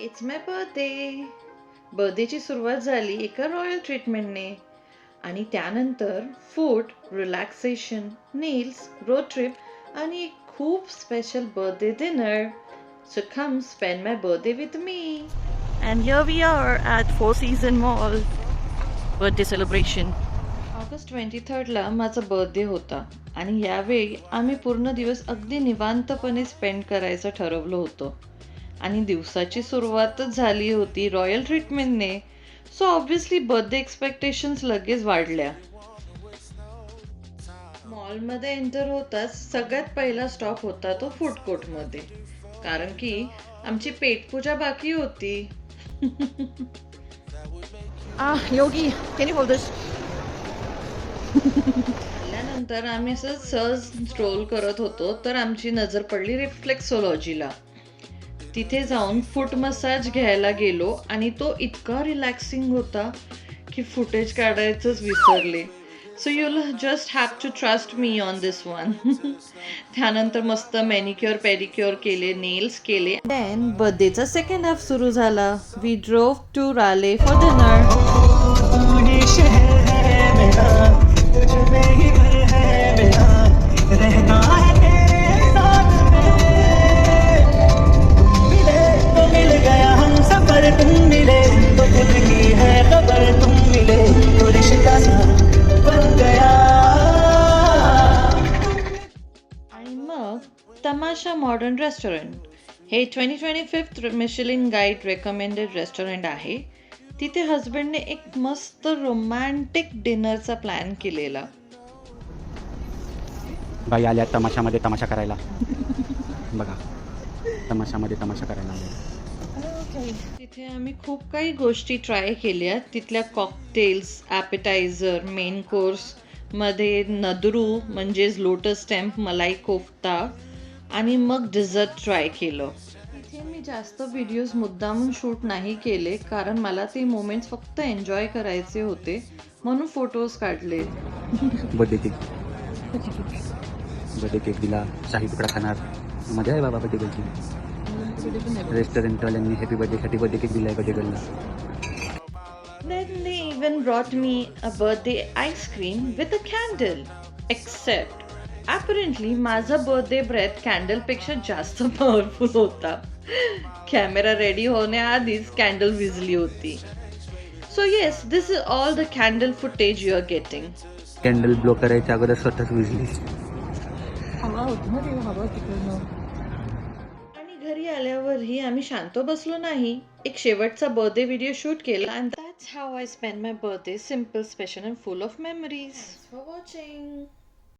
It's my birthday. बर्थडेची सुरुवात झाली एका रॉयल ट्रीटमेंटने आणि त्यानंतर food, relaxation, nails, road trip आणि एक खूप special birthday dinner. So come spend my birthday with me. And here we are at Four Season Mall birthday celebration. August 23ला माझा बर्थडे होता आणि यावेळी आम्ही पूर्ण दिवस अगदी निवांतपणे स्पेंड करायचं ठरवलं होतं आणि दिवसाची सुरुवातच झाली होती रॉयल ट्रीटमेंटने. सो ऑब्व्हियसली बर्थडे एक्सपेक्टेशन्स लगेच वाढल्या. मॉलमध्ये एंटर होताच सगळ्यात पहिला स्टॉप होता तो फूड कोर्टमध्ये, कारण की आमची पेटपूजा बाकी होती. Yogi, can you hold this? आल्यानंतर आम्ही असं सहज स्ट्रोल करत होतो तर आमची नजर पडली रिफ्लेक्सोलॉजीला. तिथे जाऊन फूट मसाज घ्यायला गेलो आणि तो इतका रिलॅक्सिंग होता की फुटेज काढायचंच विसरले. So you just have to trust me on this one. त्यानंतर मस्त मॅनिक्युअर पेडिक्युअर केले, नेल्स केले. देन बर्थडेचा सेकंड हाफ सुरू झाला. We drove to Raleigh for dinner. आणि मग तमाशा मॉडर्न रेस्टॉरंट हे 2025 मिशेलिन गाईड रेकमेंडेड रेस्टॉरंट आहे. तिथे हजबंडने एक मस्त रोमॅन्टिक डिनरचा प्लॅन केलेला. बाई आल्या तमाशामध्ये तमाशा करायला. बघा, तमाशामध्ये तमाशा करायला आल्या. तिथे आम्ही खूप काही गोष्टी ट्राय केल्या. तिथल्या कॉकटेल्स, ॲपेटायझर, मेन कोर्स मध्ये नदरू म्हणजेच लोटस स्टॅम्प, मलाई कोफ्ता आणि मग डिझर्ट ट्राय केलं. तिथे मी जास्त व्हिडिओज मुद्दामून शूट नाही केले कारण मला ते मोमेंट्स फक्त एन्जॉय करायचे होते, म्हणून फोटोज काढले. बर्थडे केक दिला, शाही तुकडा खाणार. मजा आहे बाबा बर्थडे केकची. रेस्टॉरंटवाल्यांनी हॅपी बर्थडेसाठी बर्थडे केक दिलाय birthday गर्लला. Then they even brought me a birthday ice cream with a candle. Except, apparently माझा birthday breath candle पेक्षा जास्त powerful होता. कॅमेरा रेडी होण्याआधीच कॅन्डल विझली होती. So yes, this is all the candle footage you are getting. Candle blow करायच्या अगोदर स्वतःच विजली. आणि घरी आल्यावरही आम्ही शांत बसलो नाही. एक शेवटचा बर्थडे व्हिडिओ शूट केला and that's how I spent my birthday. Simple, special and full of memories. Thanks for watching.